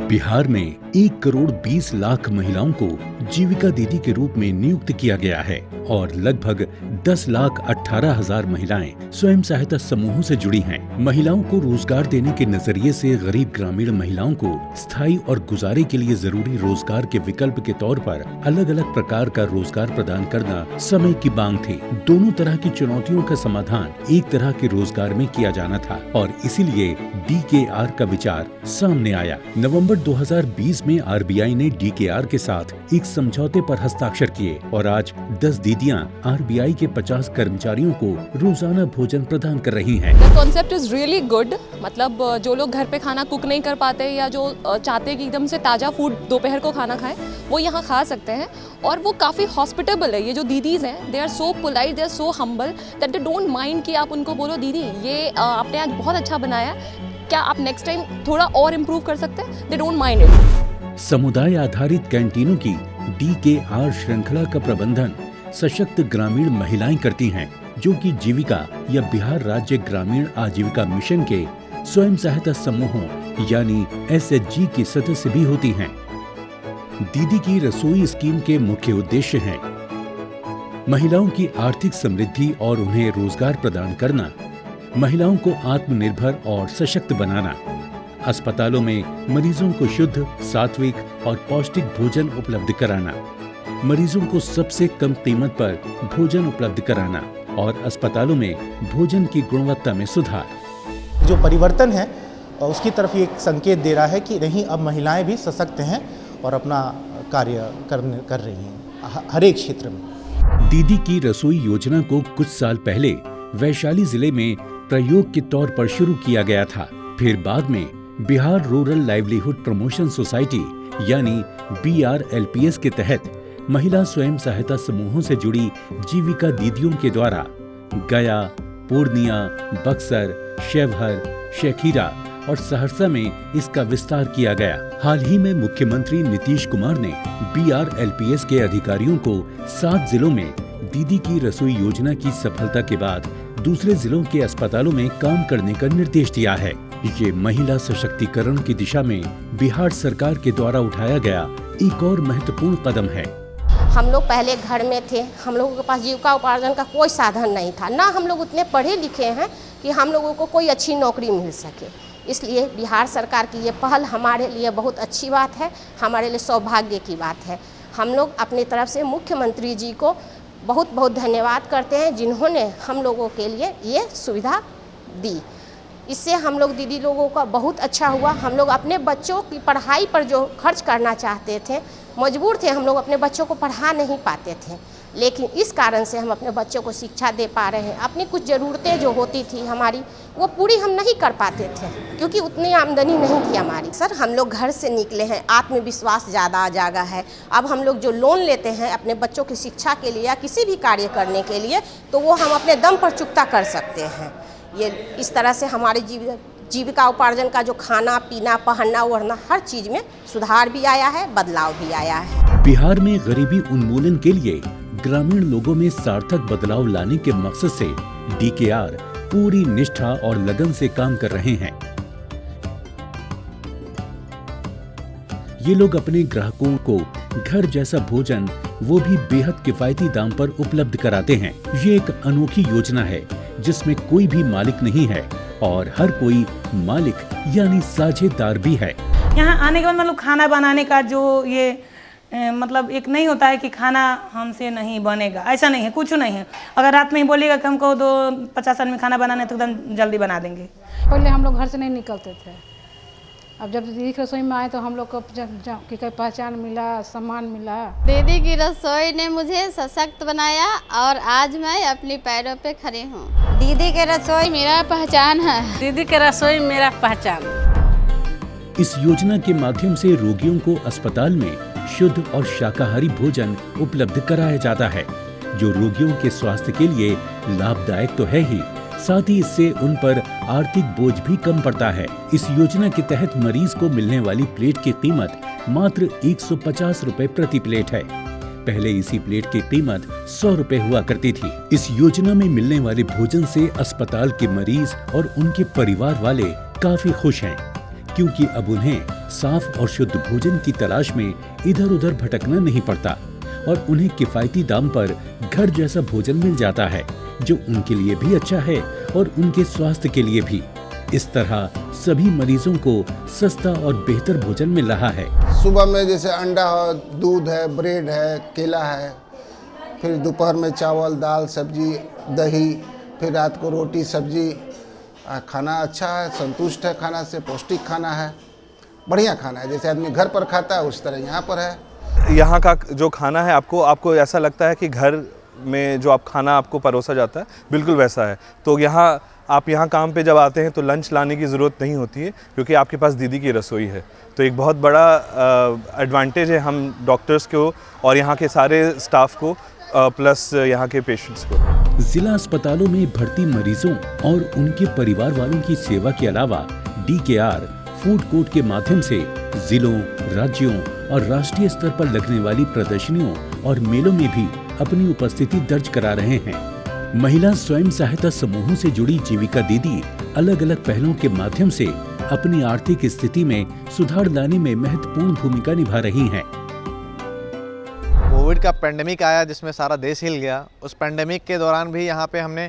बिहार में 1 करोड़ 20 लाख महिलाओं को जीविका दीदी के रूप में नियुक्त किया गया है और लगभग 10,18,000 महिलाएं स्वयं सहायता समूहों से जुड़ी हैं। महिलाओं को रोजगार देने के नजरिए से गरीब ग्रामीण महिलाओं को स्थायी और गुजारे के लिए जरूरी रोजगार के विकल्प के तौर पर अलग अलग प्रकार का रोजगार प्रदान करना समय की मांग थी। दोनों तरह की चुनौतियों का समाधान एक तरह के रोजगार में किया जाना था और इसीलिए DKR का विचार सामने आया। नवंबर 2020 में RBI ने DKR के साथ एक समझौते पर हस्ताक्षर किए और आज 10 दीदियां RBI के 50 कर्मचारियों को रोजाना भोजन प्रदान कर रही हैं। The concept is really good। मतलब जो लोग घर पे खाना कुक नहीं कर पाते या जो चाहते हैं कि एकदम से ताज़ा फूड दोपहर को खाना खाएं, वो यहाँ खा सकते हैं और वो काफ़ी हॉस्पिटेबल है। ये जो दीदीज हैं, they are so polite, they are so humble that they don't mind कि आप उनको बोलो दीदी ये आपने आज बहुत अच्छा बनाया, क्या आप नेक्स्ट टाइम थोड़ा और इम्प्रूव कर सकते हैं, दे डोंट माइंड इट। समुदाय आधारित कैंटीनों की DKR श्रृंखला का प्रबंधन सशक्त ग्रामीण महिलाएं करती हैं, जो कि जीविका या बिहार राज्य ग्रामीण आजीविका मिशन के स्वयं सहायता समूहों यानी SHG की सदस्य भी होती हैं। दीदी की रसोई स्कीम के मुख्य उद्देश्य हैं महिलाओं की आर्थिक समृद्धि और उन्हें रोजगार प्रदान करना, महिलाओं को आत्मनिर्भर और सशक्त बनाना, अस्पतालों में मरीजों को शुद्ध, सात्विक और पौष्टिक भोजन उपलब्ध कराना, मरीजों को सबसे कम कीमत पर भोजन उपलब्ध कराना और अस्पतालों में भोजन की गुणवत्ता में सुधार। जो परिवर्तन है उसकी तरफ ये एक संकेत दे रहा है कि नहीं, अब महिलाएं भी सशक्त हैं और अपना कार्य कर रही हैं हर एक क्षेत्र में। दीदी की रसोई योजना को कुछ साल पहले वैशाली जिले में प्रयोग के तौर पर शुरू किया गया था। फिर बाद में Bihar rural livelihood promotion society यानी BRLPS के तहत महिला स्वयं सहायता समूहों से जुड़ी जीविका दीदियों के द्वारा गया, पूर्णिया, बक्सर, शिवहर, शेखीरा और सहरसा में इसका विस्तार किया गया। हाल ही में मुख्यमंत्री नीतीश कुमार ने BRLPS के अधिकारियों को 7 जिलों में दीदी की रसोई योजना की सफलता के बाद दूसरे जिलों के अस्पतालों में काम करने का निर्देश दिया है। ये महिला सशक्तिकरण की दिशा में बिहार सरकार के द्वारा उठाया गया एक और महत्वपूर्ण कदम है। हम लोग पहले घर में थे, हम लोगों के पास जीविका उपार्जन का कोई साधन नहीं था, ना हम लोग उतने पढ़े लिखे हैं कि हम लोगों को कोई अच्छी नौकरी मिल सके। इसलिए बिहार सरकार की ये पहल हमारे लिए बहुत अच्छी बात है, हमारे लिए सौभाग्य की बात है। हम लोग अपनी तरफ से मुख्यमंत्री जी को बहुत बहुत धन्यवाद करते हैं, जिन्होंने हम लोगों के लिए ये सुविधा दी। इससे हम लोग दीदी लोगों का बहुत अच्छा हुआ। हम लोग अपने बच्चों की पढ़ाई पर जो खर्च करना चाहते थे, मजबूर थे, हम लोग अपने बच्चों को पढ़ा नहीं पाते थे, लेकिन इस कारण से हम अपने बच्चों को शिक्षा दे पा रहे हैं। अपनी कुछ ज़रूरतें जो होती थी हमारी, वो पूरी हम नहीं कर पाते थे क्योंकि उतनी आमदनी नहीं थी हमारी। सर, हम लोग घर से निकले हैं, आत्मविश्वास ज़्यादा जागा है। अब हम लोग जो लोन लेते हैं अपने बच्चों की शिक्षा के लिए या किसी भी कार्य करने के लिए, तो वो हम अपने दम पर चुकता कर सकते हैं। ये इस तरह से हमारे जीविका उपार्जन का जो खाना पीना, पहनना ओढ़ना, हर चीज़ में सुधार भी आया है, बदलाव भी आया है। बिहार में गरीबी उन्मूलन के लिए ग्रामीण लोगों में सार्थक बदलाव लाने के मकसद से DKR पूरी निष्ठा और लगन से काम कर रहे हैं। ये लोग अपने ग्राहकों को घर जैसा भोजन, वो भी बेहद किफायती दाम पर उपलब्ध कराते हैं। ये एक अनोखी योजना है जिसमें कोई भी मालिक नहीं है और हर कोई मालिक यानी साझेदार भी है। यहाँ आने के बाद मतलब खाना बनाने का जो ये मतलब एक नहीं होता है कि खाना हमसे नहीं बनेगा, ऐसा नहीं है, कुछ नहीं है। अगर रात में ही बोलेगा कि हमको 50 आदमी खाना बनाना है तो एकदम जल्दी बना देंगे। पहले हम लोग घर से नहीं निकलते थे, अब जब दीदी की रसोई में आए तो हम लोग को की पहचान मिला, सम्मान मिला। दीदी की रसोई ने मुझे सशक्त बनाया और आज मैं अपने पैरों पे खड़ी हूँ। दीदी की रसोई मेरा पहचान है। दीदी की रसोई मेरा पहचान। इस योजना के माध्यम से रोगियों को अस्पताल में शुद्ध और शाकाहारी भोजन उपलब्ध कराया जाता है, जो रोगियों के स्वास्थ्य के लिए लाभदायक तो है ही, साथ ही इससे उन पर आर्थिक बोझ भी कम पड़ता है। इस योजना के तहत मरीज को मिलने वाली प्लेट की कीमत मात्र 150 रुपए प्रति प्लेट है। पहले इसी प्लेट की कीमत 100 रुपए हुआ करती थी। इस योजना में मिलने वाले भोजन से अस्पताल के मरीज और उनके परिवार वाले काफी खुश हैं, क्योंकि अब उन्हें साफ और शुद्ध भोजन की तलाश में इधर उधर भटकना नहीं पड़ता और उन्हें किफायती दाम पर घर जैसा भोजन मिल जाता है, जो उनके लिए भी अच्छा है और उनके स्वास्थ्य के लिए भी। इस तरह सभी मरीजों को सस्ता और बेहतर भोजन मिल रहा है। सुबह में जैसे अंडा है, दूध है, ब्रेड है, केला है, फिर दोपहर में चावल, दाल, सब्जी, दही, फिर रात को रोटी सब्जी। खाना अच्छा है, संतुष्ट है, खाना से पौष्टिक खाना है, बढ़िया खाना है। जैसे आदमी घर पर खाता है उस तरह यहाँ पर है। यहाँ का जो खाना है आपको ऐसा लगता है कि घर में जो खाना आपको परोसा जाता है बिल्कुल वैसा है। तो आप यहाँ काम पे जब आते हैं तो लंच लाने की ज़रूरत नहीं होती है, क्योंकि आपके पास दीदी की रसोई है। तो एक बहुत बड़ा एडवांटेज है हम डॉक्टर्स को और यहाँ के सारे स्टाफ को, प्लस यहाँ के पेशेंट्स को। जिला अस्पतालों में भर्ती मरीजों और उनके परिवार वालों की सेवा के अलावा DKR फूड कोर्ट के माध्यम से जिलों, राज्यों और राष्ट्रीय स्तर पर लगने वाली प्रदर्शनियों और मेलों में भी अपनी उपस्थिति दर्ज करा रहे हैं। महिला स्वयं सहायता समूहों से जुड़ी जीविका दीदी अलग अलग पहलों के माध्यम से अपनी आर्थिक स्थिति में सुधार लाने में महत्वपूर्ण भूमिका निभा रही हैं। कोविड का पेंडेमिक आया जिसमें सारा देश हिल गया। उस पेंडेमिक के दौरान भी यहाँ पे हमने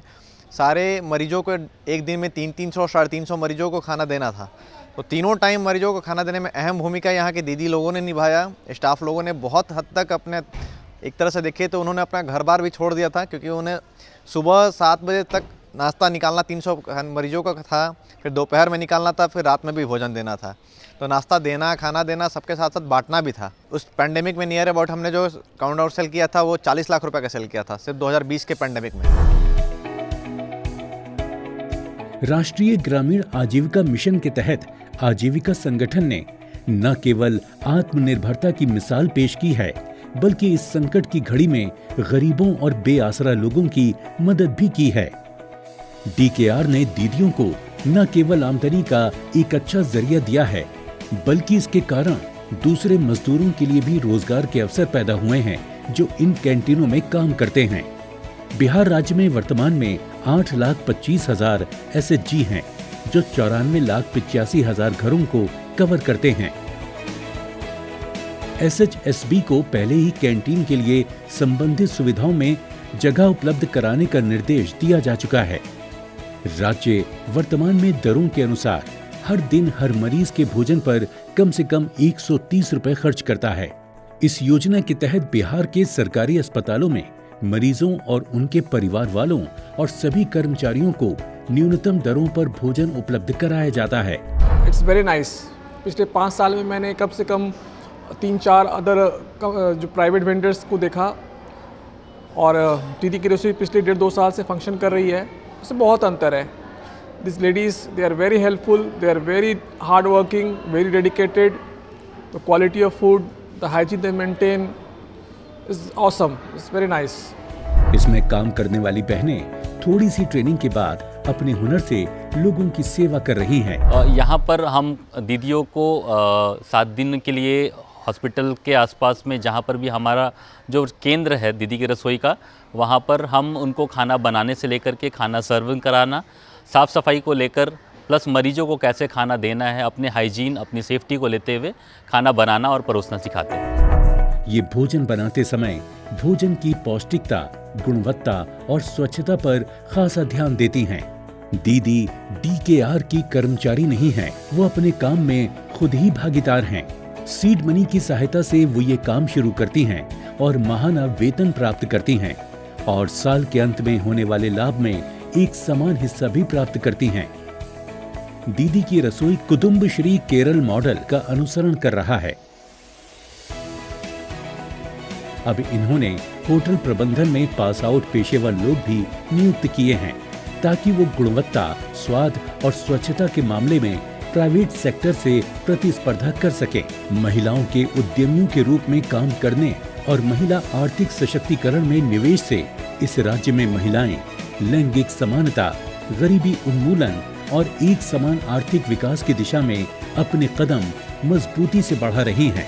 सारे मरीजों को एक दिन में 300 साढ़े 300 मरीजों को खाना देना था। तो तीनों टाइम मरीजों को खाना देने में अहम भूमिका यहाँ के दीदी लोगों ने निभाया। स्टाफ लोगों ने बहुत हद तक अपने, एक तरह से देखे तो उन्होंने अपना घर बार भी छोड़ दिया था, क्योंकि उन्हें सुबह 7 बजे तक नाश्ता निकालना 300 मरीजों का था, फिर दोपहर में निकालना था, फिर रात में भी भोजन देना था। तो नाश्ता देना, खाना देना, सबके साथ साथ बांटना भी था। उस पेंडेमिक में नियर अबाउट हमने जो काउंट आउट सेल किया था वो 40 लाख रुपए का सेल किया था, सिर्फ 2020 के पेंडेमिक में। राष्ट्रीय ग्रामीण आजीविका मिशन के तहत आजीविका संगठन ने न केवल आत्मनिर्भरता की मिसाल पेश की है, बल्कि इस संकट की घड़ी में गरीबों और बेआसरा लोगों की मदद भी की है। DKR ने दीदियों को न केवल आमदनी का एक अच्छा जरिया दिया है, बल्कि इसके कारण दूसरे मजदूरों के लिए भी रोजगार के अवसर पैदा हुए हैं, जो इन कैंटीनों में काम करते हैं। बिहार राज्य में वर्तमान में 8,25,000 SHG हैं, जो 94,85,000 घरों को कवर करते हैं। SHSB को पहले ही कैंटीन के लिए संबंधित सुविधाओं में जगह उपलब्ध कराने का निर्देश दिया जा चुका है। राज्य वर्तमान में दरों के अनुसार हर दिन हर मरीज के भोजन पर कम से कम 130 रुपए खर्च करता है। इस योजना के तहत बिहार के सरकारी अस्पतालों में मरीजों और उनके परिवार वालों और सभी कर्मचारियों को न्यूनतम दरों पर भोजन उपलब्ध कराया जाता है। It's very nice. पिछले 5 साल में मैंने कम से कम 3-4 अदर जो प्राइवेट वेंडर्स को देखा, और दीदी की रसोई पिछले 1.5-2 साल से फंक्शन कर रही है। इसमें बहुत अंतर है। This ladies, they are very helpful, they are very hard working, very dedicated. The quality of food, the hygiene they maintain is awesome, it's very nice. इसमें काम करने वाली बहनें थोड़ी सी ट्रेनिंग के बाद अपने हुनर से लोगों की सेवा कर रही हैं। यहाँ पर हम दीदियों को 7 दिन के लिए हॉस्पिटल के आसपास में, जहाँ पर भी हमारा जो केंद्र है दीदी की रसोई का, वहाँ पर हम उनको खाना बनाने से लेकर के खाना सर्विंग कराना, साफ़ सफाई को लेकर, प्लस मरीजों को कैसे खाना देना है, अपने हाइजीन, अपनी सेफ्टी को लेते हुए खाना बनाना और परोसना सिखाते हैं। ये भोजन बनाते समय भोजन की पौष्टिकता, गुणवत्ता और स्वच्छता पर खासा ध्यान देती हैं। दीदी DKR की कर्मचारी नहीं हैं, वो अपने काम में खुद ही भागीदार हैं। सीड मनी की सहायता से वो ये काम शुरू करती हैं और माहाना वेतन प्राप्त करती हैं, और साल के अंत में होने वाले लाभ में एक समान हिस्सा भी प्राप्त करती हैं। दीदी की रसोई कुटुंबश्री केरल मॉडल का अनुसरण कर रहा है। अब इन्होंने होटल प्रबंधन में पास आउट पेशेवर लोग भी नियुक्त किए हैं, ताकि वो गुणवत्ता, स्वाद और स्वच्छता के मामले में प्राइवेट सेक्टर से प्रतिस्पर्धा कर सके। महिलाओं के उद्यमियों के रूप में काम करने और महिला आर्थिक सशक्तिकरण में निवेश से इस राज्य में महिलाएं लैंगिक समानता, गरीबी उन्मूलन और एक समान आर्थिक विकास की दिशा में अपने कदम मजबूती से बढ़ा रही हैं।